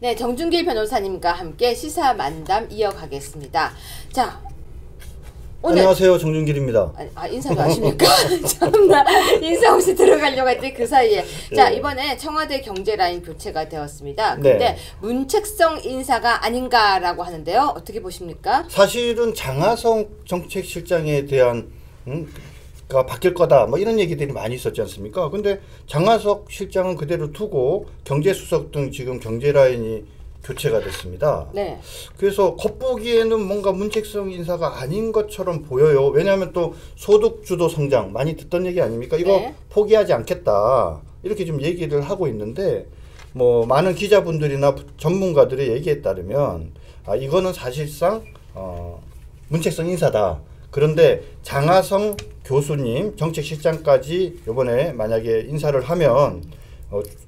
네, 정준길 변호사님과 함께 시사 만담 이어가겠습니다. 자, 오늘 안녕하세요, 정준길입니다. 인사도 하십니까? 참나, 인사 없이 들어가려고 했더니 그 사이에. 자, 이번에 청와대 경제라인 교체가 되었습니다. 근데 네. 문책성 인사가 아닌가라고 하는데요. 어떻게 보십니까? 사실은 장하성 정책실장에 대한 가 바뀔 거다 뭐 이런 얘기들이 많이 있었지 않습니까? 근데 장하석 실장은 그대로 두고 경제수석 등 지금 경제라인이 교체가 됐습니다. 네. 그래서 겉보기에는 뭔가 문책성 인사가 아닌 것처럼 보여요. 왜냐하면 또 소득주도 성장 많이 듣던 얘기 아닙니까? 이거 네. 포기하지 않겠다 이렇게 좀 얘기를 하고 있는데 뭐 많은 기자분들이나 전문가들의 얘기에 따르면 이거는 사실상 문책성 인사다. 그런데 장하성 교수님 정책실장까지 이번에 만약에 인사를 하면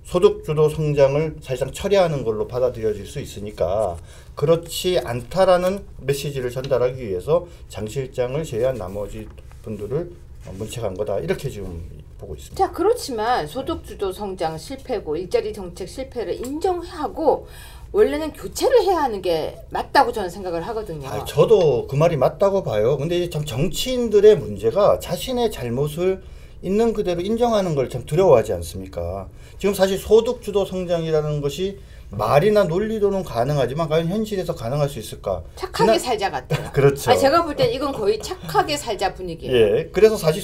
소득주도 성장을 사실상 철회하는 걸로 받아들여질 수 있으니까 그렇지 않다라는 메시지를 전달하기 위해서 장 실장을 제외한 나머지 분들을 문책한 거다 이렇게 지금 보고 있습니다. 자, 그렇지만 소득주도 성장 실패고 일자리 정책 실패를 인정하고 원래는 교체를 해야 하는 게 맞다고 저는 생각을 하거든요. 저도 그 말이 맞다고 봐요. 근데 참 정치인들의 문제가 자신의 잘못을 있는 그대로 인정하는 걸 참 두려워하지 않습니까? 지금 사실 소득주도 성장이라는 것이 말이나 논리로는 가능하지만 과연 현실에서 가능할 수 있을까? 착하게 살자 같아요. 그렇죠. 제가 볼 땐 이건 거의 착하게 살자 분위기예요. 예, 그래서 사실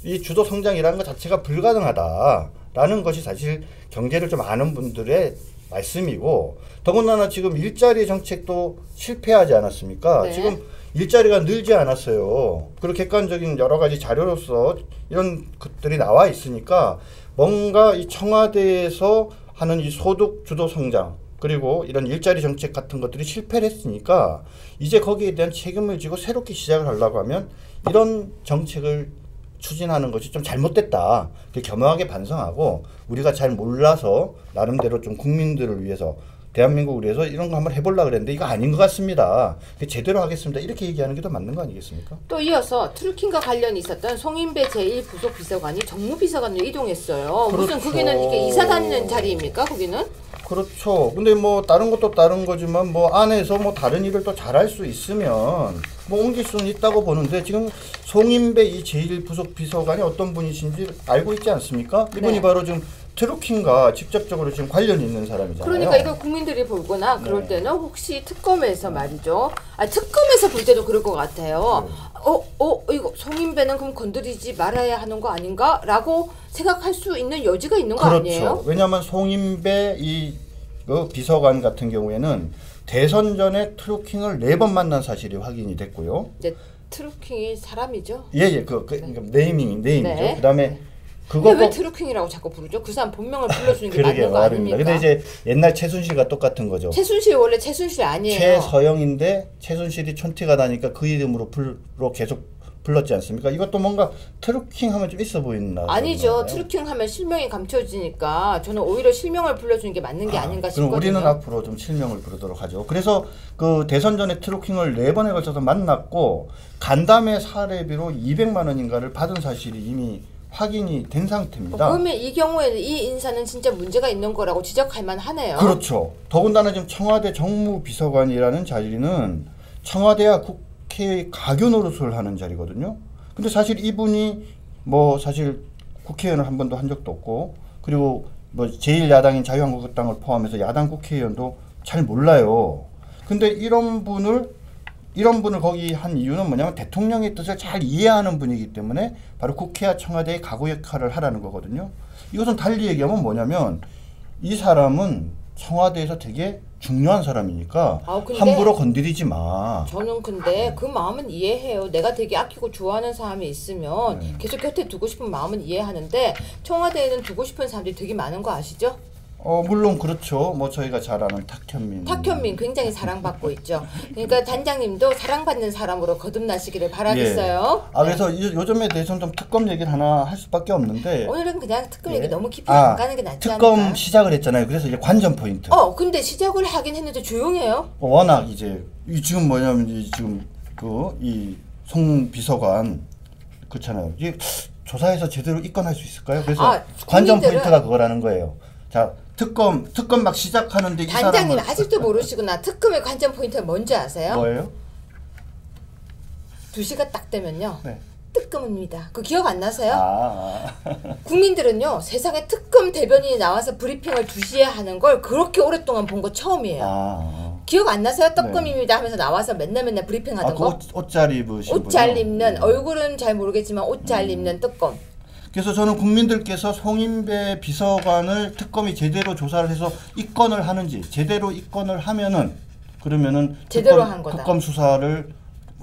이 주도 성장이라는 것 자체가 불가능하다라는 것이 사실 경제를 좀 아는 분들의 말씀이고 더군다나 지금 일자리 정책도 실패하지 않았습니까? 네. 지금 일자리가 늘지 않았어요. 그리고 객관적인 여러 가지 자료로서 이런 것들이 나와 있으니까 뭔가 이 청와대에서 하는 이 소득 주도 성장 그리고 이런 일자리 정책 같은 것들이 실패를 했으니까 이제 거기에 대한 책임을 지고 새롭게 시작을 하려고 하면 이런 정책을 추진하는 것이 좀 잘못됐다. 겸허하게 반성하고 우리가 잘 몰라서 나름대로 좀 국민들을 위해서 대한민국을 위해서 이런 거 한번 해보려고 그랬는데 이거 아닌 것 같습니다. 제대로 하겠습니다. 이렇게 얘기하는 게 더 맞는 거 아니겠습니까? 또 이어서 트루킹과 관련이 있었던 송인배 제1부속비서관이 정무비서관으로 이동했어요. 그렇죠. 무슨 거기는 이게 이사 다니는 자리입니까? 거기는? 그렇죠. 근데 뭐 다른 것도 다른 거지만 뭐 안에서 뭐 다른 일을 또 잘할 수 있으면 뭐 옮길 수는 있다고 보는데 지금 송인배 이 제1부속비서관이 어떤 분이신지 알고 있지 않습니까? 이분이 네. 바로 지금 트루킹과 직접적으로 지금 관련이 있는 사람이잖아요. 그러니까 이거 국민들이 보거나 그럴 때는 혹시 특검에서 말이죠. 특검에서 볼 때도 그럴 것 같아요. 이거 송인배는 그럼 건드리지 말아야 하는 거 아닌가? 라고 생각할 수 있는 여지가 있는 거 아니에요? 그렇죠. 왜냐하면 송인배 비서관 같은 경우에는 대선 전에 트루킹을 4번 만난 사실이 확인이 됐고요. 네, 트루킹이 사람이죠? 예. 그러니까 네이밍이죠. 네. 그다음에 근데 왜 트루킹이라고 자꾸 부르죠? 그 사람 본명을 불러주는 게 맞는 거 아닙니까? 근데 이제 옛날 최순실과 똑같은 거죠. 최순실 원래 최순실 아니에요. 최서영인데 최순실이 촌티가 나니까 그 이름으로 계속 불렀지 않습니까? 이것도 뭔가 트루킹 하면 좀 있어 보이나? 아니죠. 트루킹 하면 실명이 감춰지니까 저는 오히려 실명을 불러주는 게 맞는 게 아닌가 싶거든요. 그럼 우리는 앞으로 좀 실명을 부르도록 하죠. 그래서 그 대선 전에 트루킹을 4번에 걸쳐서 만났고 간담회 사례비로 200만 원인가를 받은 사실이 이미 확인이 된 상태입니다. 그러면 이 경우에는 이 인사는 진짜 문제가 있는 거라고 지적할 만하네요. 그렇죠. 더군다나 지금 청와대 정무비서관이라는 자리는 청와대와 국회 가교 노릇을 하는 자리거든요. 근데 사실 이분이 뭐 사실 국회의원을 한 번도 한 적도 없고 그리고 뭐 제1야당인 자유한국당을 포함해서 야당 국회의원도 잘 몰라요. 근데 이런 분을 거기 한 이유는 뭐냐면 대통령의 뜻을 잘 이해하는 분이기 때문에 바로 국회와 청와대의 가고 역할을 하라는 거거든요. 이것은 달리 얘기하면 뭐냐면 이 사람은 청와대에서 되게 중요한 사람이니까 함부로 건드리지 마. 저는 근데 그 마음은 이해해요. 내가 되게 아끼고 좋아하는 사람이 있으면 계속 곁에 두고 싶은 마음은 이해하는데 청와대에는 두고 싶은 사람들이 되게 많은 거 아시죠? 물론 그렇죠. 뭐 저희가 잘 아는 탁현민 굉장히 사랑받고 있죠. 그러니까 단장님도 사랑받는 사람으로 거듭나시기를 바라겠어요. 예. 그래서 요즘에 대해서는 좀 특검 얘기를 하나 할 수밖에 없는데 오늘은 그냥 특검 얘기 너무 깊이 안 가는 게 낫지 않을까? 특검 시작을 했잖아요. 그래서 이제 관전 포인트. 근데 시작을 하긴 했는데 조용해요. 워낙 이제 지금 뭐냐면 지금 이 송 비서관 그렇잖아요. 이게 조사해서 제대로 입건할 수 있을까요? 그래서 관전 포인트가 그거라는 거예요. 자, 특검 막 시작하는데 단장님 이 아직도 모르시구나. 특검의 관전 포인트가 뭔지 아세요? 뭐예요? 2시가 딱 되면요. 네. 특검입니다. 그 기억 안 나세요? 아. 국민들은요. 세상에 특검 대변인이 나와서 브리핑을 2시에 하는 걸 그렇게 오랫동안 본 거 처음이에요. 아. 기억 안 나세요? 특검입니다 하면서 나와서 맨날 브리핑 하던 거? 옷 잘 입으신 옷 잘 입는, 네. 얼굴은 잘 모르겠지만 옷 잘 입는 특검. 그래서 저는 국민들께서 송인배 비서관을 특검이 제대로 조사를 해서 입건을 하는지 제대로 입건을 하면은 그러면은 제대로 한 거다. 특검 수사를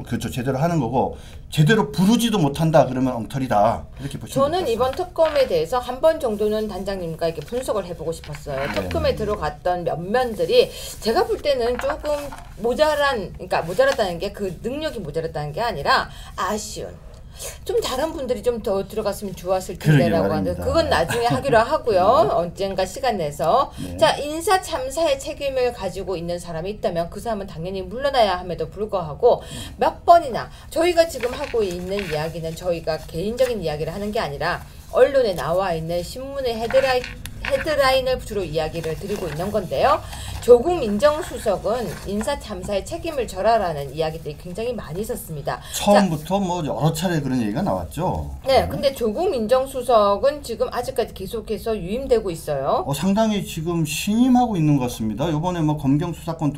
그렇죠 제대로 하는 거고 제대로 부르지도 못한다 그러면 엉터리다 이렇게 보시면 저는 이번 특검에 대해서 한 번 정도는 단장님과 이렇게 분석을 해보고 싶었어요. 네. 특검에 들어갔던 면면들이 제가 볼 때는 조금 그러니까 모자랐다는 게 그 능력이 모자랐다는 게 아니라 아쉬운. 좀 다른 분들이 좀 더 들어갔으면 좋았을 텐데라고 하는데 그건 나중에 하기로 하고요. 언젠가 시간 내서. 네. 자, 인사 참사의 책임을 가지고 있는 사람이 있다면 그 사람은 당연히 물러나야 함에도 불구하고 몇 번이나 저희가 지금 하고 있는 이야기는 저희가 개인적인 이야기를 하는 게 아니라 언론에 나와 있는 신문의 헤드라인을 주로 이야기를 드리고 있는 건데요. 조국 민정수석은 인사 참사의 책임을 져라라는 이야기들이 굉장히 많이 있었습니다. 처음부터 뭐 여러 차례 그런 얘기가 나왔죠. 네, 근데 조국 민정수석은 지금 아직까지 계속해서 유임되고 있어요. 상당히 지금 신임하고 있는 것 같습니다. 이번에 뭐 검경 수사권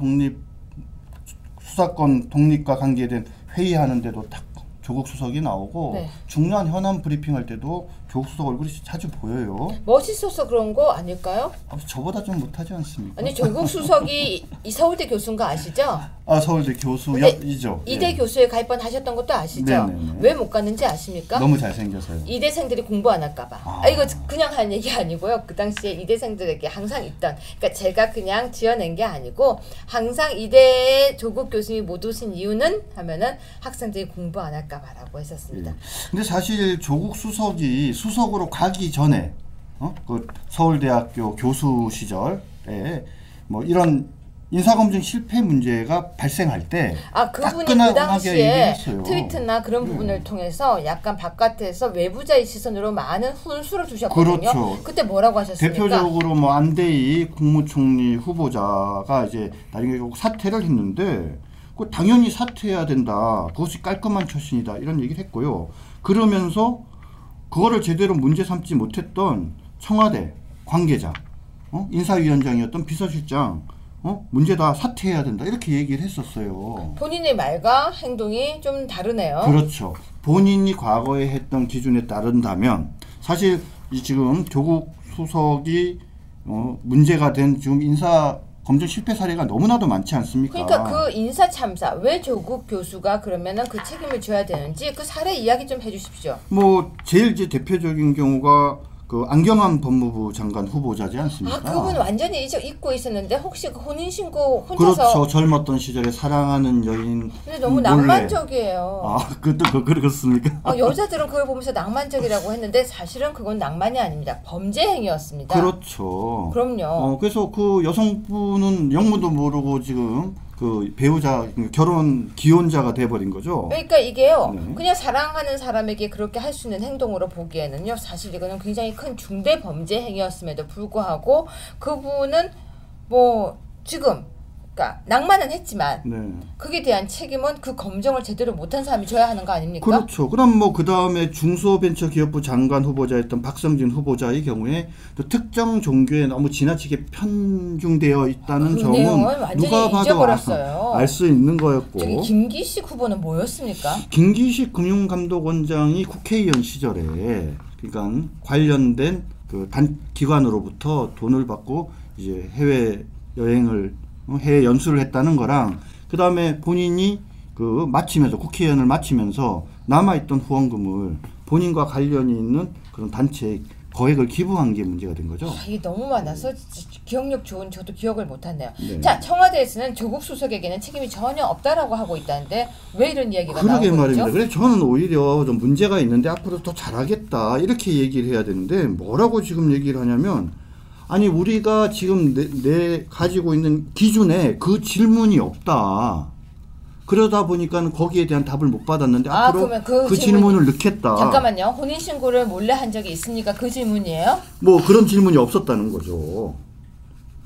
독립과 관계된 회의하는데도 딱 조국 수석이 나오고 네. 중요한 현안 브리핑할 때도 조국 수석 얼굴이 자주 보여요. 멋있어서 그런 거 아닐까요? 저보다 좀 못하지 않습니까? 아니 조국 수석이 이 서울대 교수인 거 아시죠? 서울대 교수이죠. 이대 예. 교수에 가입번 하셨던 것도 아시죠? 네네네. 왜 못 갔는지 아십니까? 너무 잘생겨서요. 이대생들이 공부 안 할까 봐. 이거 그냥 한 얘기 아니고요. 그 당시에 이대생들에게 항상 있던, 그러니까 제가 그냥 지어낸 게 아니고 항상 이대에 조국 교수님이 못 오신 이유는 하면은 학생들이 공부 안 할까 봐라고 했었습니다. 예. 근데 사실 조국 수석이 수석으로 가기 전에 그 서울대학교 교수 시절에 뭐 이런 인사검증 실패 문제가 발생할 때 그분이 그 당시에 트위터나 그런 부분을 통해서 약간 바깥에서 외부자의 시선으로 많은 훈수를 주셨거든요. 그렇죠. 그때 뭐라고 하셨습니까? 대표적으로 뭐 안대희 국무총리 후보자가 이제 나중에 사퇴를 했는데 당연히 사퇴해야 된다. 그것이 깔끔한 처신이다. 이런 얘기를 했고요. 그러면서 그거를 제대로 문제 삼지 못했던 청와대 관계자, 인사위원장이었던 비서실장, 문제다 사퇴해야 된다. 이렇게 얘기를 했었어요. 본인의 말과 행동이 좀 다르네요. 그렇죠. 본인이 과거에 했던 기준에 따른다면 사실 지금 조국 수석이 문제가 된 지금 인사 검증 실패 사례가 너무나도 많지 않습니까? 그러니까 그 인사 참사 왜 조국 교수가 그러면은 그 책임을 져야 되는지 그 사례 이야기 좀 해주십시오. 뭐 제일 이제 대표적인 경우가 그 안경환 법무부 장관 후보자지 않습니까? 그분 완전히 잊고 있었는데 혹시 그 혼인 신고 혼자서? 그렇죠. 젊었던 시절에 사랑하는 여인. 근데 너무 낭만적이에요. 그것도 그렇습니까? 여자들은 그걸 보면서 낭만적이라고 했는데 사실은 그건 낭만이 아닙니다. 범죄 행위였습니다. 그렇죠. 그럼요. 그래서 그 여성분은 영문도 모르고 지금 그 배우자 결혼 기혼자가 돼버린 거죠. 그러니까 이게요. 네. 그냥 사랑하는 사람에게 그렇게 할 수 있는 행동으로 보기에는요. 사실 이거는 굉장히 큰 중대 범죄 행위였음에도 불구하고 그분은 뭐 지금 그러니까 낭만은 했지만 네. 그에 대한 책임은 그 검증을 제대로 못한 사람이 져야 하는 거 아닙니까? 그렇죠. 그럼 뭐 그 다음에 중소벤처기업부 장관 후보자였던 박성진 후보자의 경우에 또 특정 종교에 너무 지나치게 편중되어 있다는 점은 누가 봐도 알 수 있는 거였고. 저기 김기식 후보는 뭐였습니까? 김기식 금융감독원장이 국회의원 시절에 그러니까 관련된 그 기관으로부터 돈을 받고 이제 해외 여행을 해외 연수를 했다는 거랑 그 다음에 본인이 그 마치면서 국회의원을 마치면서 남아있던 후원금을 본인과 관련이 있는 그런 단체에 거액을 기부한 게 문제가 된 거죠. 이게 너무 많아서 기억력 좋은 저도 기억을 못하네요. 네. 자, 청와대에서는 조국 수석에게는 책임이 전혀 없다라고 하고 있다는데 왜 이런 이야기가 나오고 그러게 있죠? 말입니다. 그래서 저는 오히려 좀 문제가 있는데 앞으로 더 잘하겠다 이렇게 얘기를 해야 되는데 뭐라고 지금 얘기를 하냐면 아니 우리가 지금 내 가지고 있는 기준에 그 질문이 없다. 그러다 보니까 거기에 대한 답을 못 받았는데 앞으로 그 질문을 넣겠다. 잠깐만요. 혼인신고를 몰래 한 적이 있습니까? 그 질문이에요? 뭐 그런 질문이 없었다는 거죠.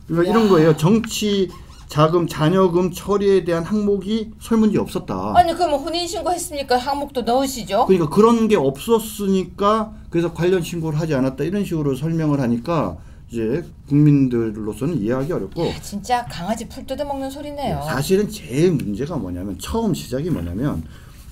그러니까 이런 거예요. 정치 자금, 잔여금 처리에 대한 항목이 설문지에 없었다. 아니 그럼 혼인신고 했으니까 항목도 넣으시죠. 그러니까 그런 게 없었으니까 그래서 관련 신고를 하지 않았다 이런 식으로 설명을 하니까 이제 국민들로서는 이해하기 어렵고. 야, 진짜 강아지 풀 뜯어먹는 소리네요. 사실은 제일 문제가 뭐냐면 처음 시작이 뭐냐면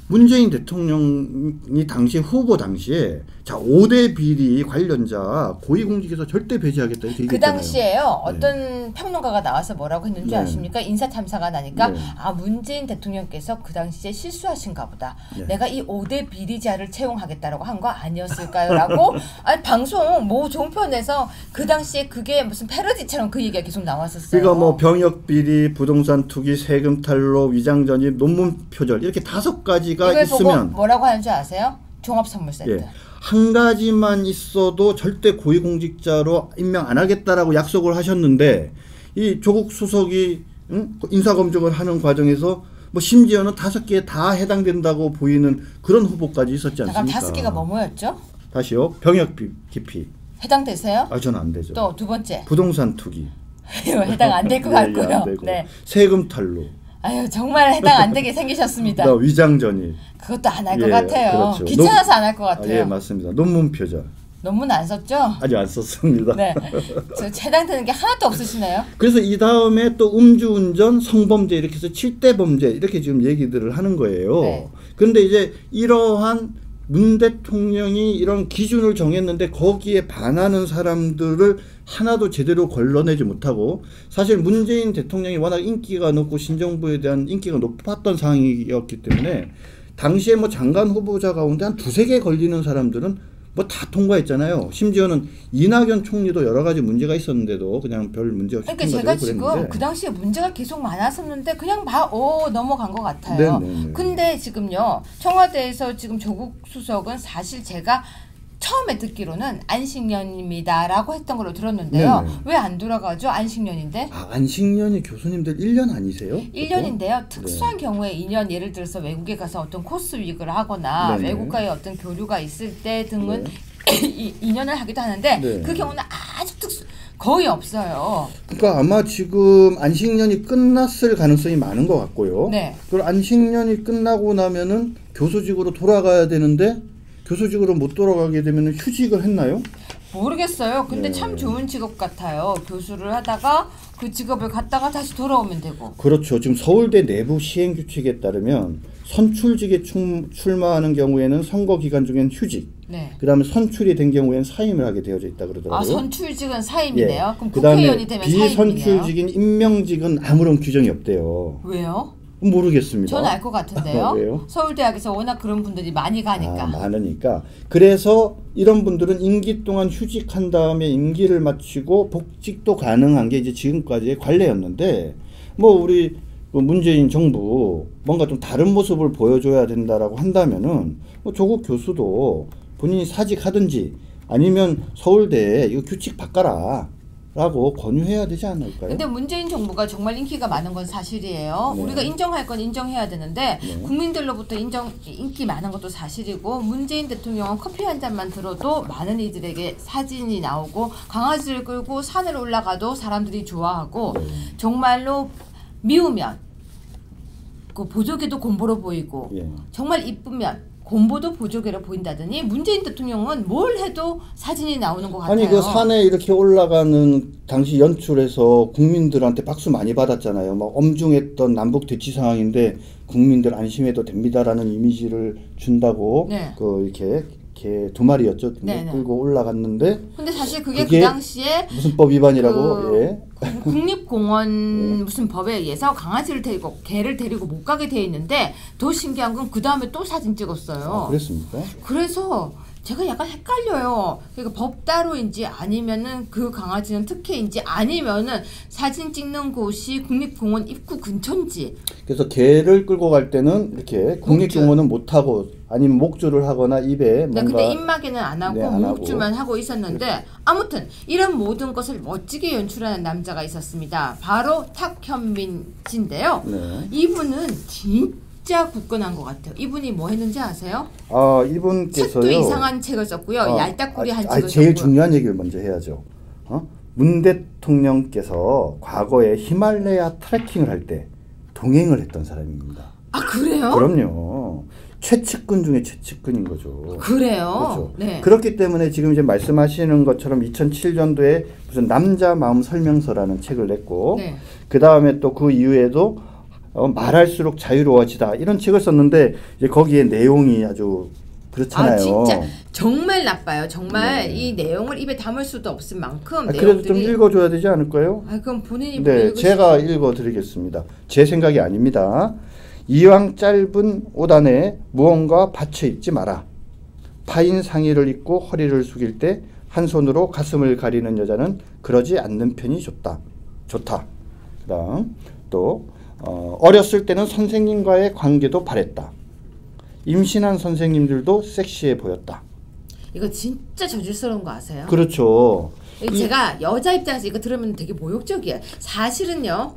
문재인 대통령이 당시 후보 당시에 자 5대 비리 관련자 고위공직에서 절대 배제하겠다 이렇게 그 얘기했잖아요. 당시에요. 어떤 평론가가 나와서 뭐라고 했는지 네. 아십니까? 인사탐사가 나니까 네. 아 문재인 대통령께서 그 당시에 실수하신가 보다. 네. 내가 이 5대 비리자를 채용하겠다라고 한 거 아니었을까요? 라고 아니, 방송 모 종편에서 그 당시에 그게 무슨 패러디처럼 그 얘기가 계속 나왔었어요. 그러니까 뭐 병역 비리, 부동산 투기, 세금 탈루, 위장 전입, 논문 표절 이렇게 5가지가 이걸 있으면 보고 뭐라고 하는 줄 아세요? 종합 선물 세트. 예, 한 가지만 있어도 절대 고위공직자로 임명 안 하겠다라고 약속을 하셨는데 이 조국 수석이 인사검증을 하는 과정에서 뭐 심지어는 5개에 다 해당된다고 보이는 그런 후보까지 있었지 않습니까? 잠깐 5개가 뭐였죠? 다시요. 병역 기피. 해당되세요? 아, 저는 안 되죠. 또 두 번째. 부동산 투기. 해당 안 될 것 예, 예, 같고요. 안 되고. 네. 세금 탈루. 아유 정말 해당 안 되게 생기셨습니다. 위장 전입. 그것도 안 할 것 예, 같아요. 그렇죠. 귀찮아서 안 할 것 같아요. 예, 맞습니다. 논문 표절. 논문 안 썼죠? 아직 안 썼습니다. 네. 저 해당되는 게 하나도 없으시네요. 그래서 이 다음에 또 음주운전, 성범죄 이렇게 해서 7대 범죄 이렇게 지금 얘기들을 하는 거예요. 네. 그런데 이제 이러한 문 대통령이 이런 기준을 정했는데 거기에 반하는 사람들을 하나도 제대로 걸러내지 못하고 사실 문재인 대통령이 워낙 인기가 높고 신정부에 대한 인기가 높았던 상황이었기 때문에 당시에 뭐 장관 후보자 가운데 한 2-3개 걸리는 사람들은 뭐 다 통과했잖아요. 심지어는 이낙연 총리도 여러 가지 문제가 있었는데도 그냥 별 문제 없이 그러니까 제가 통과되고 지금 그랬는데. 그 당시에 문제가 계속 많았었는데 그냥 넘어간 것 같아요. 네네네. 근데 지금요 청와대에서 지금 조국 수석은 사실 제가 처음에 듣기로는 안식년입니다라고 했던 걸로 들었는데요. 왜 안 돌아가죠? 안식년인데? 아, 안식년이 교수님들 1년 아니세요? 1년인데요. 특수한 경우에 2년 예를 들어서 외국에 가서 어떤 코스 위익을 하거나 네네. 외국과의 어떤 교류가 있을 때 등은 2년을 하기도 하는데 네. 그 경우는 아주 거의 없어요. 그러니까 아마 지금 안식년이 끝났을 가능성이 많은 것 같고요. 네. 그리고 안식년이 끝나고 나면은 교수직으로 돌아가야 되는데 교수직으로 못 돌아가게 되면 휴직을 했나요? 모르겠어요. 근데 네. 참 좋은 직업 같아요. 교수를 하다가 그 직업을 갖다가 다시 돌아오면 되고. 그렇죠. 지금 서울대 내부 시행 규칙에 따르면 선출직에 출마하는 경우에는 선거 기간 중엔 휴직, 네. 그다음에 선출이 된 경우에는 사임을 하게 되어져 있다 그러더라고요. 아 선출직은 사임이네요. 예. 그럼 그다음에 국회의원이 되면 사임이네요. 비선출직인 임명직은 아무런 규정이 없대요. 왜요? 모르겠습니다. 저는 알 것 같은데요. 왜요? 서울대학에서 워낙 그런 분들이 많이 가니까. 많으니까. 그래서 이런 분들은 임기 동안 휴직한 다음에 임기를 마치고 복직도 가능한 게 이제 지금까지의 관례였는데 뭐 우리 문재인 정부 뭔가 좀 다른 모습을 보여줘야 된다라고 한다면은 뭐 조국 교수도 본인이 사직하든지 아니면 서울대에 이거 규칙 바꿔라 라고 권유해야 되지 않을까요? 근데 문재인 정부가 정말 인기가 많은 건 사실이에요. 네. 우리가 인정할 건 인정해야 되는데 네. 국민들로부터 인기 많은 것도 사실이고 문재인 대통령은 커피 한 잔만 들어도 많은 이들에게 사진이 나오고 강아지를 끌고 산을 올라가도 사람들이 좋아하고 네. 정말로 미우면 그 보조개도 곰보로 보이고 예. 정말 이쁘면 곰보도 보조개로 보인다더니 문재인 대통령은 뭘 해도 사진이 나오는 것 같아요. 아니 그 산에 이렇게 올라가는 당시 연출에서 국민들한테 박수 많이 받았잖아요. 막 엄중했던 남북 대치 상황인데 국민들 안심해도 됩니다라는 이미지를 준다고 네. 그 이렇게 개 2마리였죠. 네네. 끌고 올라갔는데 근데 사실 그게 그 그게 당시에 무슨 법 위반이라고 예. 국립공원 무슨 법에 의해서 강아지를 데리고 개를 데리고 못 가게 돼 있는데 더 신기한 건 그 다음에 또 사진 찍었어요. 아, 그랬습니까? 그래서 제가 약간 헷갈려요. 그러니까 법 따로인지 아니면은 그 강아지는 특혜인지 아니면은 사진 찍는 곳이 국립공원 입구 근처인지. 그래서 개를 끌고 갈 때는 이렇게 국립공원은 못 하고 아니면 목줄을 하거나 입에 네, 뭔가 근데 입마개는 안 하고 네, 안 목줄만 하고 있었는데 아무튼 이런 모든 것을 멋지게 연출하는 남자가 있었습니다. 바로 탁현민 씨인데요. 네. 이분은 진짜 굳건한 것 같아요. 이분이 뭐 했는지 아세요? 아 이분께서요. 책도 이상한 책을 썼고요. 얄딱구리 한 책을 제일 썼고요. 중요한 얘기를 먼저 해야죠. 문 대통령께서 과거에 히말라야 트레킹을 할 때 동행을 했던 사람입니다. 아 그래요? 그럼요. 최측근 중에 최측근인 거죠. 그래요? 그렇죠. 네. 그렇기 때문에 지금 이제 말씀하시는 것처럼 2007년도에 무슨 남자 마음 설명서라는 책을 냈고 네. 그 다음에 또 그 이후에도 말할수록 자유로워지다 이런 책을 썼는데 이제 거기에 내용이 아주 그렇잖아요. 아 진짜 정말 나빠요. 정말 네. 이 내용을 입에 담을 수도 없을 만큼 그래도 좀 내용들이. 읽어줘야 되지 않을까요? 아 그럼 본인이 네, 읽으시죠. 제가 읽어드리겠습니다. 제 생각이 아닙니다. 이왕 짧은 옷안에 무언가 받쳐 입지 마라. 파인 상의를 입고 허리를 숙일 때 한 손으로 가슴을 가리는 여자는 그러지 않는 편이 좋다. 그다음 또 어렸을 때는 선생님과의 관계도 바랬다. 임신한 선생님들도 섹시해 보였다. 이거 진짜 저질스러운 거 아세요? 그렇죠. 제가 여자 입장에서 이거 들으면 되게 모욕적이에요. 사실은요.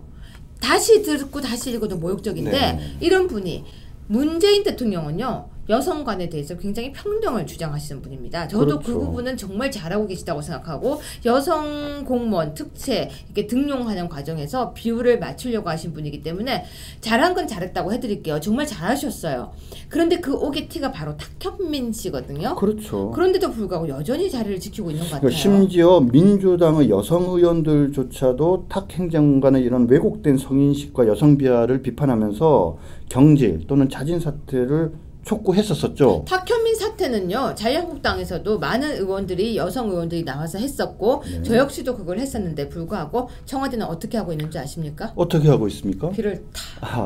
다시 듣고 다시 읽어도 모욕적인데 네. 이런 분이 문재인 대통령은요. 여성관에 대해서 굉장히 평등을 주장하시는 분입니다. 저도 그렇죠. 그 부분은 정말 잘하고 계시다고 생각하고 여성 공무원 특채 이렇게 등용하는 과정에서 비율을 맞추려고 하신 분이기 때문에 잘한 건 잘했다고 해드릴게요. 정말 잘하셨어요. 그런데 그 옥의 티가 바로 탁현민 씨거든요. 그렇죠. 그런데도 불구하고 여전히 자리를 지키고 있는 것 같아요. 심지어 민주당의 여성 의원들조차도 탁 행정관의 이런 왜곡된 성인식과 여성 비하를 비판하면서 경질 또는 자진 사퇴를 촉구했었었죠. 탁현민 사태는요. 자유한국당에서도 많은 의원들이 여성 의원들이 나와서 했었고 네. 저 역시도 그걸 했었는데 불구하고 청와대는 어떻게 하고 있는지 아십니까? 어떻게 하고 있습니까? 귀를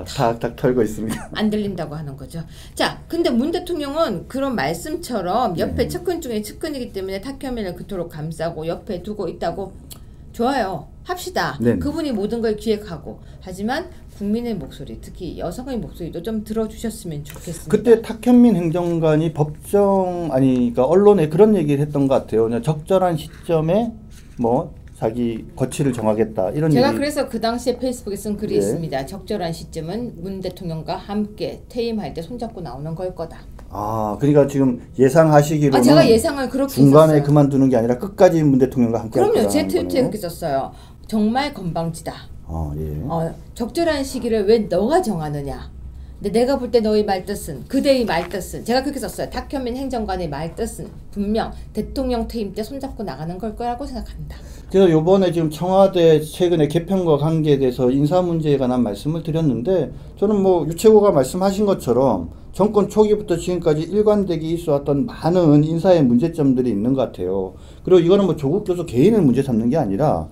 탁탁 털고 있습니다. 안 들린다고 하는 거죠. 자, 근데 문 대통령은 그런 말씀처럼 옆에 측근 중에 측근이기 때문에 탁현민을 그토록 감싸고 옆에 두고 있다고 좋아요. 합시다. 네. 그분이 모든 걸 기획하고 하지만 국민의 목소리, 특히 여성의 목소리도 좀 들어주셨으면 좋겠습니다. 그때 탁현민 행정관이 그러니까 언론에 그런 얘기를 했던 것 같아요. 그냥 적절한 시점에 뭐 자기 거취를 정하겠다 이런 제가 얘기. 그래서 그 당시에 페이스북에 쓴 글이 네. 있습니다. 적절한 시점은 문 대통령과 함께 퇴임할 때 손잡고 나오는 걸 거다. 그러니까 지금 예상하시기로는 제가 예상을 그렇게 중간에 했었어요. 그만두는 게 아니라 끝까지 문 대통령과 함께 할 그럼요. 거라는 제 트위터에 거네요. 그렇게 썼어요. 정말 건방지다. 예. 적절한 시기를 왜 너가 정하느냐. 근데 내가 볼 때 너의 말뜻은 그대의 말뜻은 제가 그렇게 썼어요. 탁현민 행정관의 말뜻은 분명 대통령 퇴임 때 손잡고 나가는 걸 거라고 생각합니다. 그래서 이번에 지금 청와대 최근에 개편과 관계에 대해서 인사 문제에 관한 말씀을 드렸는데 저는 뭐 유채고가 말씀하신 것처럼 정권 초기부터 지금까지 일관되게 있어왔던 많은 인사의 문제점들이 있는 것 같아요. 그리고 이거는 뭐 조국 교수 개인을 문제 삼는 게 아니라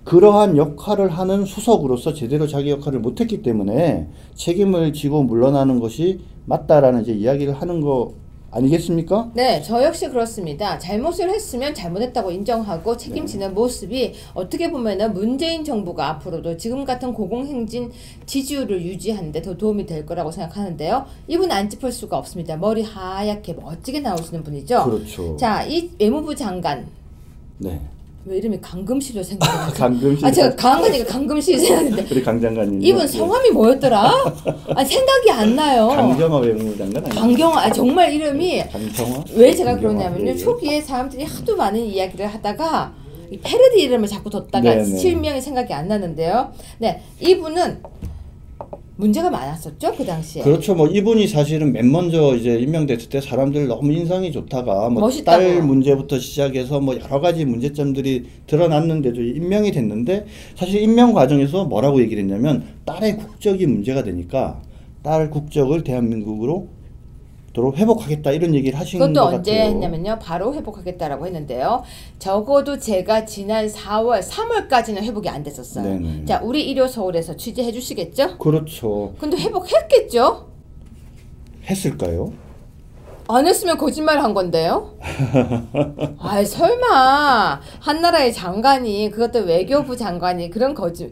그러한 역할을 하는 수석으로서 제대로 자기 역할을 못했기 때문에 책임을 지고 물러나는 것이 맞다라는 이제 이야기를 하는 거 아니겠습니까? 네, 저 역시 그렇습니다. 잘못을 했으면 잘못했다고 인정하고 책임지는 모습이 어떻게 보면은 문재인 정부가 앞으로도 지금 같은 고공행진 지지율을 유지하는 데 더 도움이 될 거라고 생각하는데요. 이분 안 짚을 수가 없습니다. 머리 하얗게 멋지게 나오시는 분이죠. 그렇죠. 자, 이 외무부 장관. 네. 왜 이름이 강금실로 생각나죠? 강금실. 제가 강하니까 강금실이 생각나는데 우리 강 장관님. 이분 성함이 뭐였더라? 생각이 안 나요. 강경화 외무장관 아니에요? 강경화. 정말 이름이 강경화? 왜 제가 강경화. 그러냐면요. 예. 초기에 사람들이 하도 많은 이야기를 하다가 이 패러디 이름을 자꾸 뒀다가 네네. 실명이 생각이 안 나는데요. 네, 이분은 문제가 많았었죠 그 당시에. 그렇죠. 뭐 이분이 사실은 맨 먼저 이제 임명됐을 때 사람들 너무 인상이 좋다가 뭐 멋있다고. 딸 문제부터 시작해서 뭐 여러 가지 문제점들이 드러났는데도 임명이 됐는데 사실 임명 과정에서 뭐라고 얘기를 했냐면 딸의 국적이 문제가 되니까 딸 국적을 대한민국으로 도로 회복하겠다 이런 얘기를 하신 것 그것도 같아요. 언제 했냐면요. 바로 회복하겠다라고 했는데요. 적어도 제가 지난 4월, 3월까지는 회복이 안 됐었어요. 네네. 자, 우리 일요 서울에서 취재해 주시겠죠? 그렇죠. 근데 회복했겠죠? 했을까요? 안 했으면 거짓말 한 건데요? 아이 설마 한나라의 장관이 그것도 외교부 장관이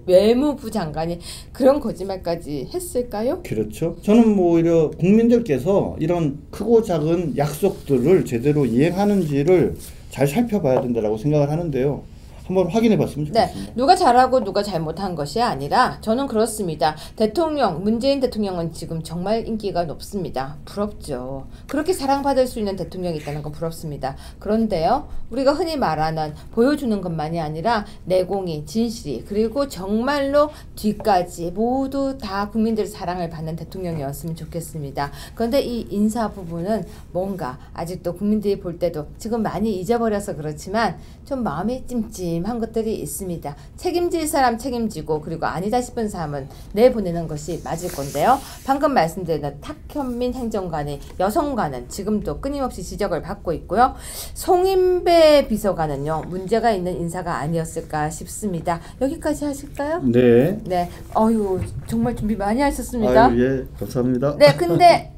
외무부 장관이 그런 거짓말까지 했을까요? 그렇죠. 저는 뭐 오히려 국민들께서 이런 크고 작은 약속들을 제대로 이행하는지를 잘 살펴봐야 된다고 생각을 하는데요. 한번 확인해 봤으면 네, 좋겠습니다. 누가 잘하고 누가 잘못한 것이 아니라 저는 그렇습니다. 대통령, 문재인 대통령은 지금 정말 인기가 높습니다. 부럽죠. 그렇게 사랑받을 수 있는 대통령이 있다는 건 부럽습니다. 그런데요, 우리가 흔히 말하는 보여주는 것만이 아니라 내공이, 진실이, 그리고 정말로 뒤까지 모두 다 국민들의 사랑을 받는 대통령이었으면 좋겠습니다. 그런데 이 인사 부분은 뭔가 아직도 국민들이 볼 때도 지금 많이 잊어버려서 그렇지만 좀 마음이 찜찜한 것들이 있습니다. 책임질 사람 책임지고 그리고 아니다 싶은 사람은 내보내는 것이 맞을 건데요. 방금 말씀드린 탁현민 행정관의 여성관은 지금도 끊임없이 지적을 받고 있고요. 송인배 비서관은요, 문제가 있는 인사가 아니었을까 싶습니다. 여기까지 하실까요? 네. 네. 어유 정말 준비 많이 하셨습니다. 아유, 예, 감사합니다. 네, 근데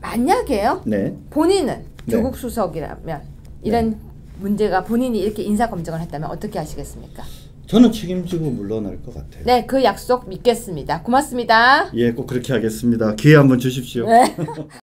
만약에요. 네. 본인은 네. 조국 수석이라면 이런 문제가 본인이 이렇게 인사 검증을 했다면 어떻게 하시겠습니까? 저는 책임지고 물러날 것 같아요. 네, 그 약속 믿겠습니다. 고맙습니다. 예, 꼭 그렇게 하겠습니다. 기회 한번 주십시오. 네.